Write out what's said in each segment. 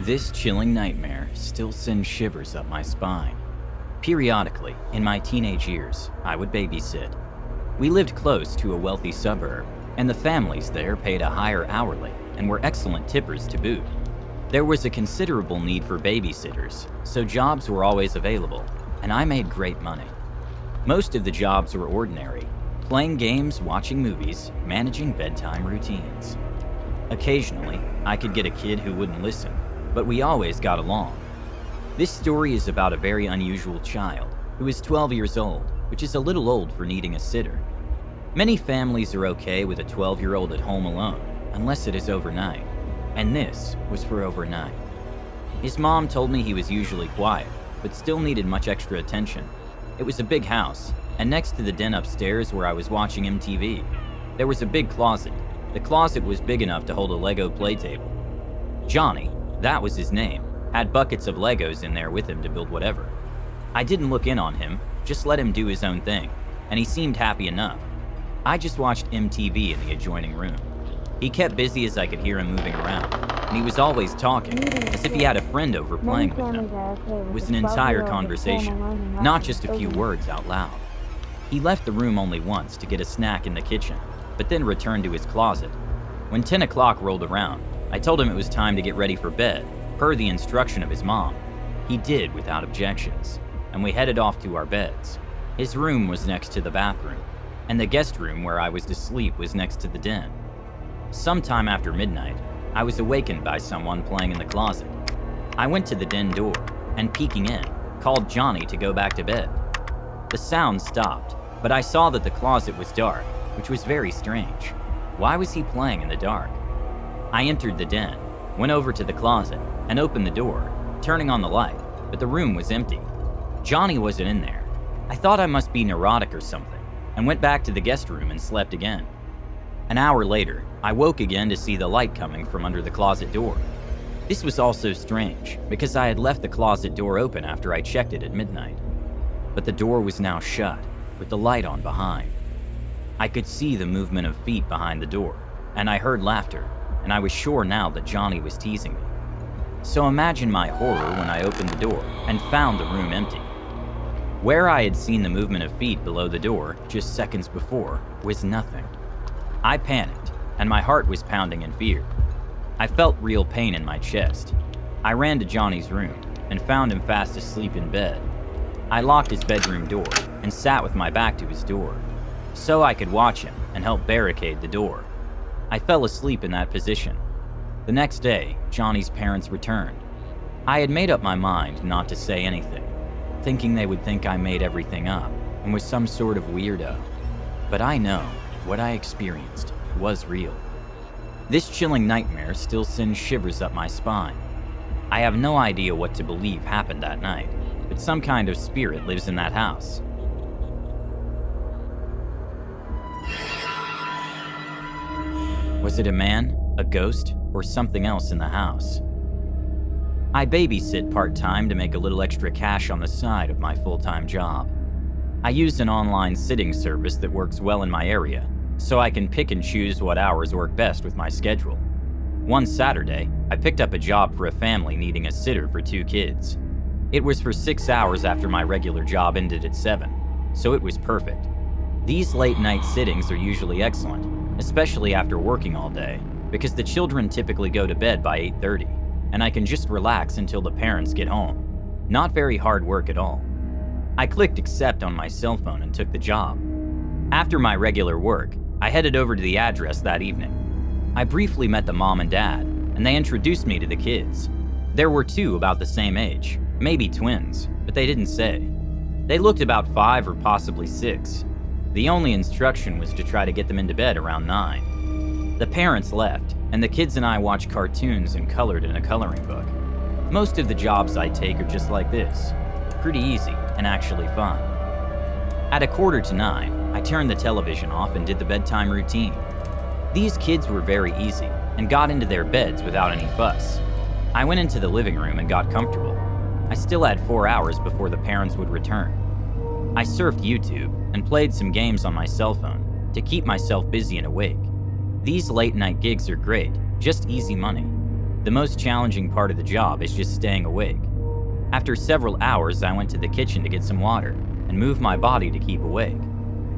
This chilling nightmare still sends shivers up my spine. Periodically, in my teenage years, I would babysit. We lived close to a wealthy suburb, and the families there paid a higher hourly and were excellent tippers to boot. There was a considerable need for babysitters, so jobs were always available, and I made great money. Most of the jobs were ordinary: playing games, watching movies, managing bedtime routines. Occasionally, I could get a kid who wouldn't listen, but we always got along. This story is about a very unusual child who is 12 years old, which is a little old for needing a sitter. Many families are okay with a 12-year-old at home alone, unless it is overnight, and this was for overnight. His mom told me he was usually quiet, but still needed much extra attention. It was a big house, and next to the den upstairs where I was watching MTV, there was a big closet. The closet was big enough to hold a Lego play table. Johnny, that was his name, had buckets of Legos in there with him to build whatever. I didn't look in on him, just let him do his own thing, and he seemed happy enough. I just watched MTV in the adjoining room. He kept busy as I could hear him moving around, and he was always talking, as if he had a friend over playing with him. It was an entire conversation, not just a few words out loud. He left the room only once to get a snack in the kitchen, but then returned to his closet. When 10 o'clock rolled around, I told him it was time to get ready for bed, per the instruction of his mom. He did without objections, and we headed off to our beds. His room was next to the bathroom, and the guest room where I was to sleep was next to the den. Sometime after midnight, I was awakened by someone playing in the closet. I went to the den door, and peeking in, called Johnny to go back to bed. The sound stopped, but I saw that the closet was dark, which was very strange. Why was he playing in the dark? I entered the den, went over to the closet, and opened the door, turning on the light, but the room was empty. Johnny wasn't in there. I thought I must be neurotic or something, and went back to the guest room and slept again. An hour later, I woke again to see the light coming from under the closet door. This was also strange, because I had left the closet door open after I checked it at midnight. But the door was now shut, with the light on behind. I could see the movement of feet behind the door, and I heard laughter, and I was sure now that Johnny was teasing me. So imagine my horror when I opened the door and found the room empty. Where I had seen the movement of feet below the door just seconds before was nothing. I panicked, and my heart was pounding in fear. I felt real pain in my chest. I ran to Johnny's room and found him fast asleep in bed. I locked his bedroom door and sat with my back to his door, so I could watch him and help barricade the door. I fell asleep in that position. The next day, Johnny's parents returned. I had made up my mind not to say anything, thinking they would think I made everything up and was some sort of weirdo. But I know what I experienced was real. This chilling nightmare still sends shivers up my spine. I have no idea what to believe happened that night, but some kind of spirit lives in that house. Was it a man, a ghost, or something else in the house? I babysit part-time to make a little extra cash on the side of my full-time job. I use an online sitting service that works well in my area, so I can pick and choose what hours work best with my schedule. One Saturday, I picked up a job for a family needing a sitter for 2 kids. It was for 6 hours after my regular job ended at 7, so it was perfect. These late-night sittings are usually excellent, especially after working all day, because the children typically go to bed by 8:30, and I can just relax until the parents get home. Not very hard work at all. I clicked accept on my cell phone and took the job. After my regular work, I headed over to the address that evening. I briefly met the mom and dad, and they introduced me to the kids. There were 2 about the same age, maybe twins, but they didn't say. They looked about 5 or possibly 6. The only instruction was to try to get them into bed around 9. The parents left, and the kids and I watched cartoons and colored in a coloring book. Most of the jobs I take are just like this, pretty easy and actually fun. At 8:45, I turned the television off and did the bedtime routine. These kids were very easy and got into their beds without any fuss. I went into the living room and got comfortable. I still had 4 hours before the parents would return. I surfed YouTube and played some games on my cell phone to keep myself busy and awake. These late night gigs are great, just easy money. The most challenging part of the job is just staying awake. After several hours, I went to the kitchen to get some water and move my body to keep awake.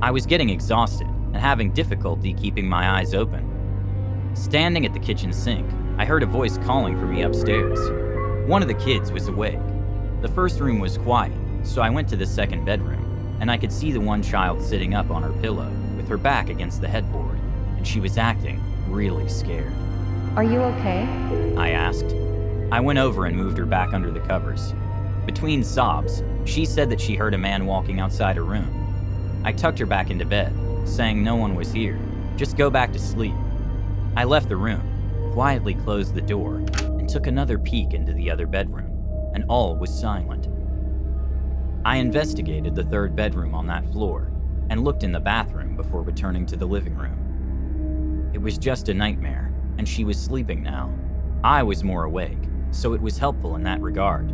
I was getting exhausted and having difficulty keeping my eyes open. Standing at the kitchen sink, I heard a voice calling for me upstairs. One of the kids was awake. The first room was quiet, so I went to the second bedroom, and I could see the one child sitting up on her pillow with her back against the headboard, and she was acting really scared. Are you okay? I asked. I went over and moved her back under the covers. Between sobs, she said that she heard a man walking outside her room. I tucked her back into bed, saying no one was here, just go back to sleep. I left the room, quietly closed the door, and took another peek into the other bedroom, and all was silent. I investigated the third bedroom on that floor, and looked in the bathroom before returning to the living room. It was just a nightmare, and she was sleeping now. I was more awake, so it was helpful in that regard.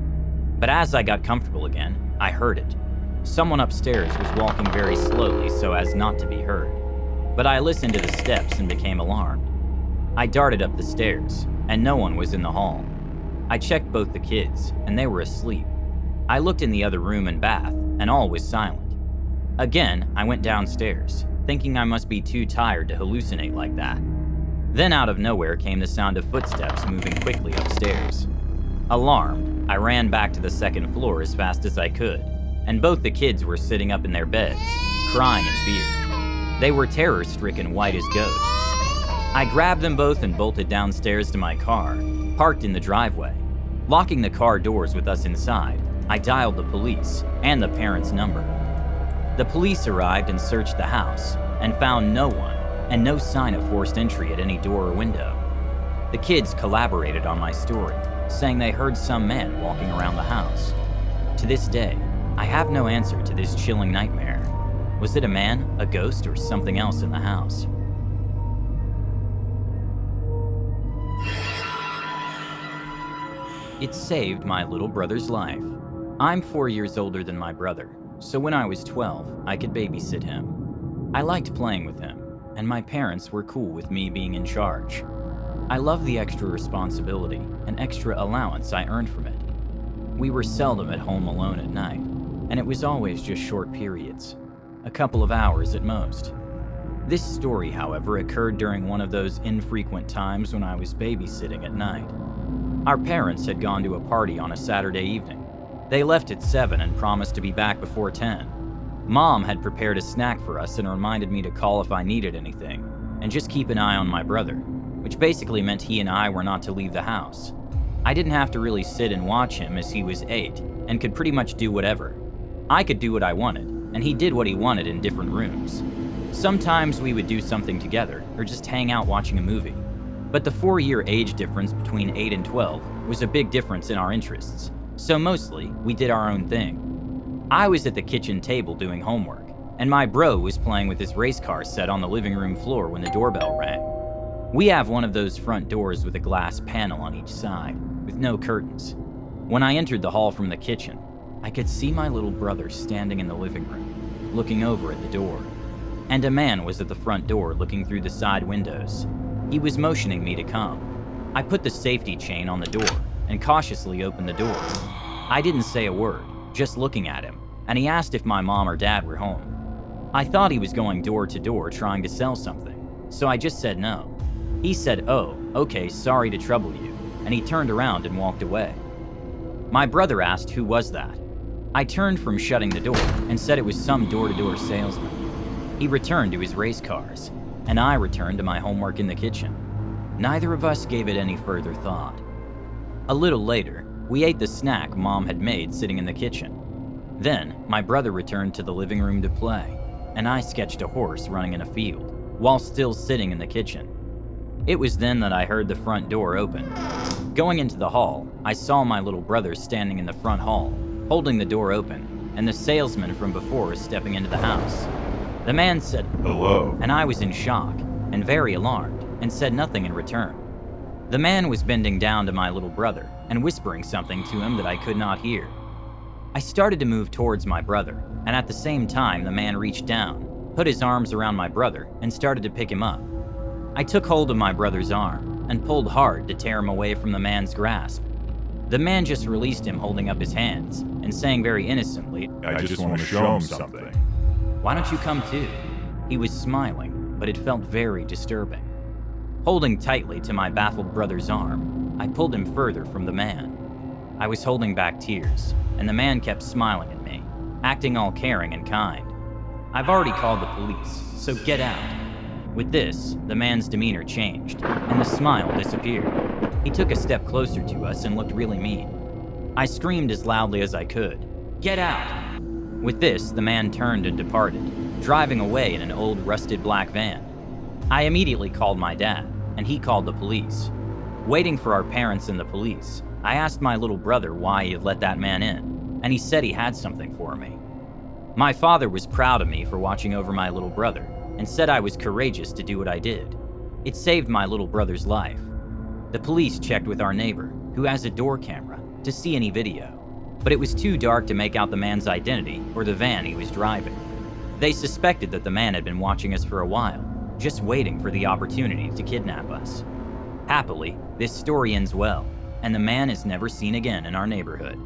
But as I got comfortable again, I heard it. Someone upstairs was walking very slowly so as not to be heard. But I listened to the steps and became alarmed. I darted up the stairs, and no one was in the hall. I checked both the kids, and they were asleep. I looked in the other room and bath, and all was silent. Again, I went downstairs, thinking I must be too tired to hallucinate like that. Then out of nowhere came the sound of footsteps moving quickly upstairs. Alarmed, I ran back to the second floor as fast as I could, and both the kids were sitting up in their beds, crying in fear. They were terror-stricken white as ghosts. I grabbed them both and bolted downstairs to my car, parked in the driveway. Locking the car doors with us inside, I dialed the police and the parents' number. The police arrived and searched the house and found no one and no sign of forced entry at any door or window. The kids collaborated on my story, saying they heard some man walking around the house. To this day, I have no answer to this chilling nightmare. Was it a man, a ghost, or something else in the house? It saved my little brother's life. I'm 4 years older than my brother, so when I was 12, I could babysit him. I liked playing with him, and my parents were cool with me being in charge. I loved the extra responsibility and extra allowance I earned from it. We were seldom at home alone at night, and it was always just short periods, a couple of hours at most. This story, however, occurred during one of those infrequent times when I was babysitting at night. Our parents had gone to a party on a Saturday evening. They left at 7 and promised to be back before 10. Mom had prepared a snack for us and reminded me to call if I needed anything, and just keep an eye on my brother, which basically meant he and I were not to leave the house. I didn't have to really sit and watch him as he was 8 and could pretty much do whatever. I could do what I wanted, and he did what he wanted in different rooms. Sometimes we would do something together or just hang out watching a movie. But the 4-year age difference between 8 and 12 was a big difference in our interests, so mostly we did our own thing. I was at the kitchen table doing homework, and my bro was playing with his race car set on the living room floor when the doorbell rang. We have one of those front doors with a glass panel on each side, with no curtains. When I entered the hall from the kitchen, I could see my little brother standing in the living room, looking over at the door. And a man was at the front door looking through the side windows. He was motioning me to come. I put the safety chain on the door and cautiously opened the door. I didn't say a word, just looking at him, and he asked if my mom or dad were home. I thought he was going door to door trying to sell something, so I just said no. He said, "Oh, okay, sorry to trouble you," and he turned around and walked away. My brother asked who was that. I turned from shutting the door and said it was some door-to-door salesman. He returned to his race cars, and I returned to my homework in the kitchen. Neither of us gave it any further thought. A little later, we ate the snack Mom had made sitting in the kitchen. Then, my brother returned to the living room to play, and I sketched a horse running in a field, while still sitting in the kitchen. It was then that I heard the front door open. Going into the hall, I saw my little brother standing in the front hall, holding the door open, and the salesman from before stepping into the house. The man said, "Hello," and I was in shock and very alarmed and said nothing in return. The man was bending down to my little brother and whispering something to him that I could not hear. I started to move towards my brother, and at the same time the man reached down, put his arms around my brother, and started to pick him up. I took hold of my brother's arm, and pulled hard to tear him away from the man's grasp. The man just released him, holding up his hands and saying very innocently, I just want to show him something. "Why don't you come too?" He was smiling, but it felt very disturbing. Holding tightly to my baffled brother's arm, I pulled him further from the man. I was holding back tears, and the man kept smiling at me, acting all caring and kind. "I've already called the police, so get out." With this, the man's demeanor changed, and the smile disappeared. He took a step closer to us and looked really mean. I screamed as loudly as I could, "Get out!" With this, the man turned and departed, driving away in an old rusted black van. I immediately called my dad, and he called the police. Waiting for our parents and the police, I asked my little brother why he had let that man in, and he said he had something for me. My father was proud of me for watching over my little brother, and said I was courageous to do what I did. It saved my little brother's life. The police checked with our neighbor, who has a door camera, to see any video, but it was too dark to make out the man's identity or the van he was driving. They suspected that the man had been watching us for a while, just waiting for the opportunity to kidnap us. Happily, this story ends well, and the man is never seen again in our neighborhood.